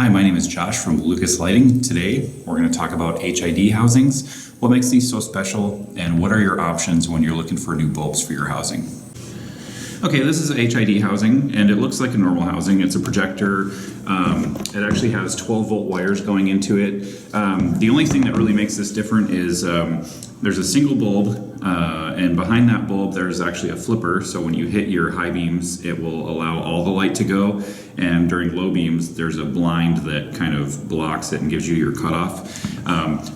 Hi, my name is Josh from Lucas Lighting. Today, we're going to talk about HID housings, what makes these so special, and what are your options when you're looking for new bulbs for your housing. Okay, this is a HID housing, and it looks like a normal housing. It's a projector. It actually has 12-volt wires going into it. The only thing that really makes this different is there's a single bulb, and behind that bulb there's actually a flipper, so when you hit your high beams, it will allow all the light to go, and during low beams, there's a blind that kind of blocks it and gives you your cutoff.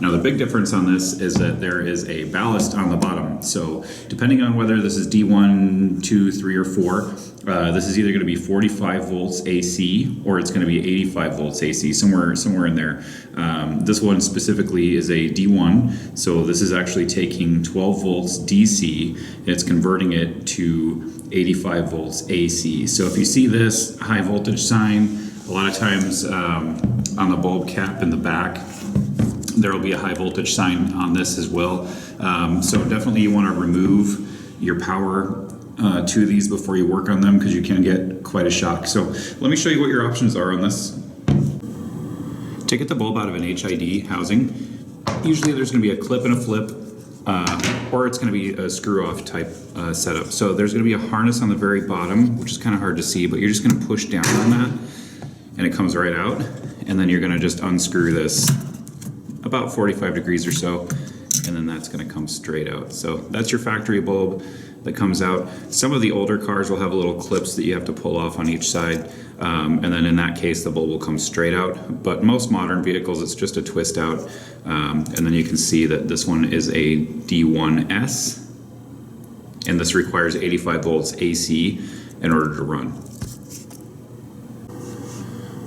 Now the big difference on this is that there is a ballast on the bottom, so depending on whether this is D1, 2, 3, or 4, this is either going to be 45 volts AC or it's going to be 85 volts AC, somewhere in there. This one specifically is a D1, so this is actually taking 12 volts DC, and it's converting it to 85 volts AC. So if you see this high voltage sign, a lot of times on the bulb cap in the back, there will be a high voltage sign on this as well. So definitely you want to remove your power to these before you work on them, because you can get quite a shock. So let me show you what your options are on this. To get the bulb out of an HID housing, usually there's going to be a clip and a flip, or it's going to be a screw-off type setup. So there's going to be a harness on the very bottom, which is kind of hard to see, but you're just going to push down on that, and it comes right out. And then you're going to just unscrew this about 45 degrees or so, and then that's going to come straight out. So that's your factory bulb that comes out. Some of the older cars will have little clips that you have to pull off on each side, and then in that case the bulb will come straight out. But most modern vehicles, it's just a twist out, and then you can see that this one is a D1S, and this requires 85 volts AC in order to run.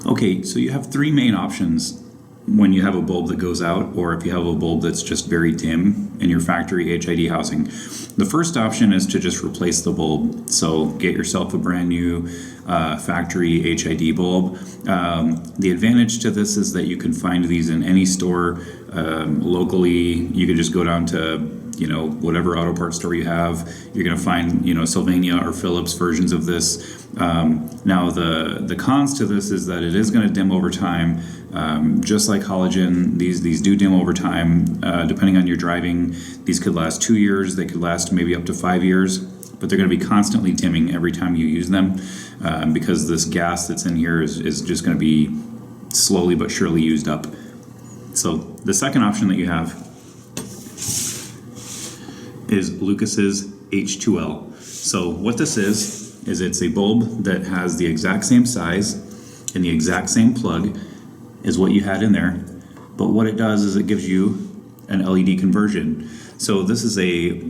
Okay, so you have three main options when you have a bulb that goes out, or if you have a bulb that's just very dim in your factory HID housing. The first option is to just replace the bulb. So get yourself a brand new factory HID bulb. The advantage to this is that you can find these in any store locally. You can just go down to whatever auto parts store you have. You're going to find Sylvania or Philips versions of this. Now the cons to this is that it is going to dim over time. Just like halogen, these do dim over time. Depending on your driving, these could last 2 years. They could last maybe up to 5 years, but they're going to be constantly dimming every time you use them, because this gas that's in here is just going to be slowly but surely used up. So the second option that you have is Lucas's H2L. So what this is it's a bulb that has the exact same size and the exact same plug as what you had in there, but what it does is it gives you an LED conversion. So this is a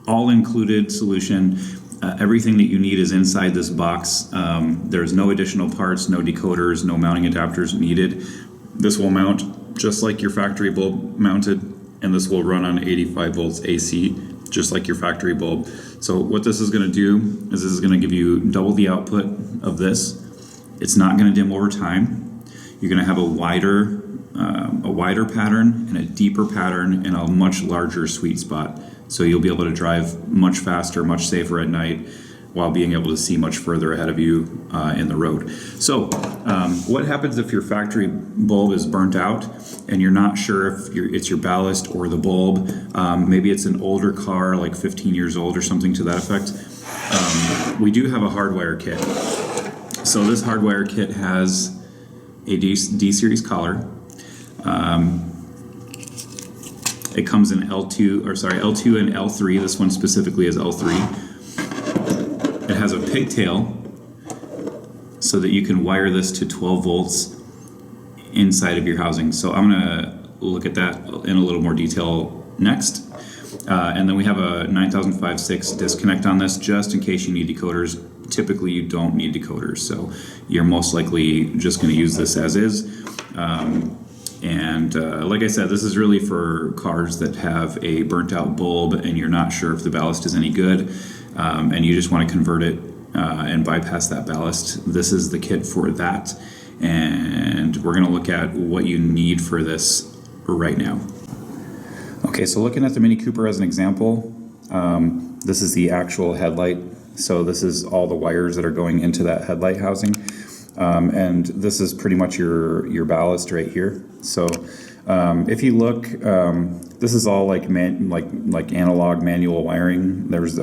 all-included solution. Everything that you need is inside this box. There's no additional parts, no decoders, no mounting adapters needed. This will mount just like your factory bulb mounted, and this will run on 85 volts AC, just like your factory bulb. So what this is going to do is this is going to give you double the output of this. It's not going to dim over time. You're going to have a wider pattern and a deeper pattern and a much larger sweet spot. So you'll be able to drive much faster, much safer at night, while being able to see much further ahead of you in the road. So what happens if your factory bulb is burnt out and you're not sure if it's your ballast or the bulb? Maybe it's an older car, like 15 years old or something to that effect. We do have a hardwire kit. So this hardwire kit has a D-series collar. It comes in L2 and L3. This one specifically is L3. It has a pigtail so that you can wire this to 12 volts inside of your housing. So I'm going to look at that in a little more detail next. And then we have a 9005-6 disconnect on this, just in case you need decoders. Typically you don't need decoders, so you're most likely just going to use this as is. Like I said, this is really for cars that have a burnt out bulb and you're not sure if the ballast is any good, and you just want to convert it and bypass that ballast. This is the kit for that, and we're going to look at what you need for this right now. Okay, so looking at the Mini Cooper as an example, this is the actual headlight. So this is all the wires that are going into that headlight housing. And this is pretty much your ballast right here. So if you look, this is all like analog manual wiring. There's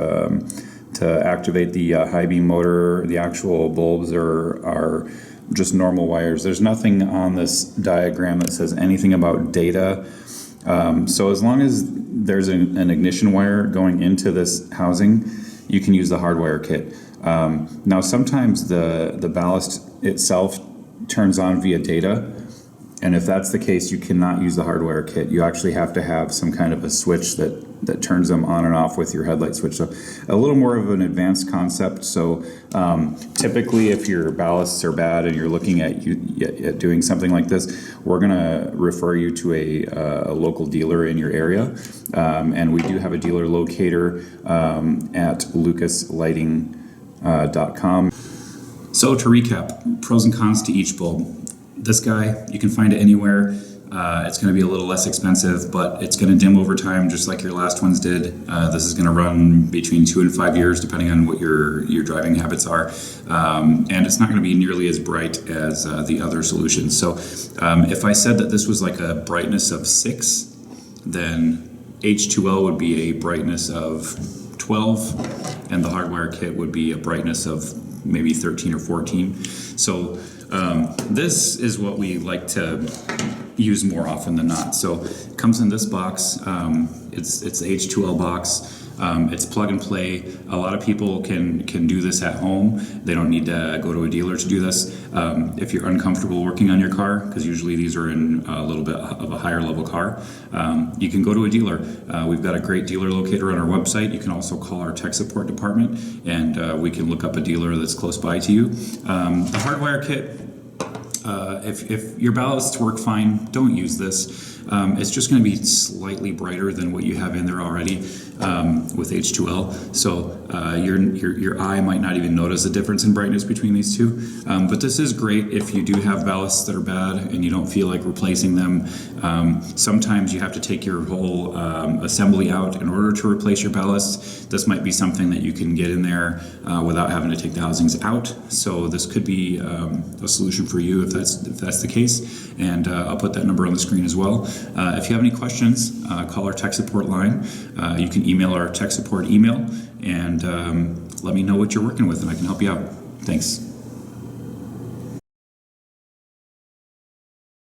to activate the high beam motor. The actual bulbs are just normal wires. There's nothing on this diagram that says anything about data. So as long as there's an ignition wire going into this housing, you can use the hardwire kit. Now sometimes the ballast itself turns on via data, and if that's the case, you cannot use the hardwire kit. You actually have to have some kind of a switch that turns them on and off with your headlight switch. So a little more of an advanced concept. So typically if your ballasts are bad and you're looking at doing something like this, we're gonna refer you to a local dealer in your area. And we do have a dealer locator at lucaslighting.com. So to recap, pros and cons to each bulb. This guy, you can find it anywhere. It's going to be a little less expensive, but it's going to dim over time just like your last ones did. This is going to run between 2 and 5 years depending on what your driving habits are. And it's not going to be nearly as bright as the other solutions. So if I said that this was like a brightness of 6, then H2L would be a brightness of 12, and the hardwire kit would be a brightness of maybe 13 or 14. So this is what we like to use more often than not. So it comes in this box. It's the H2L box. It's plug and play. A lot of people can do this at home. They don't need to go to a dealer to do this. If you're uncomfortable working on your car, because usually these are in a little bit of a higher level car, you can go to a dealer. We've got a great dealer locator on our website. You can also call our tech support department, and we can look up a dealer that's close by to you. The hardwire kit, if your ballasts work fine, don't use this. It's just going to be slightly brighter than what you have in there already with H2L. So your eye might not even notice the difference in brightness between these two. But this is great if you do have ballasts that are bad and you don't feel like replacing them. Sometimes you have to take your whole assembly out in order to replace your ballasts. This might be something that you can get in there without having to take the housings out. So this could be a solution for you if that's the case. And I'll put that number on the screen as well. If you have any questions, call our tech support line. You can email our tech support email and let me know what you're working with and I can help you out. Thanks.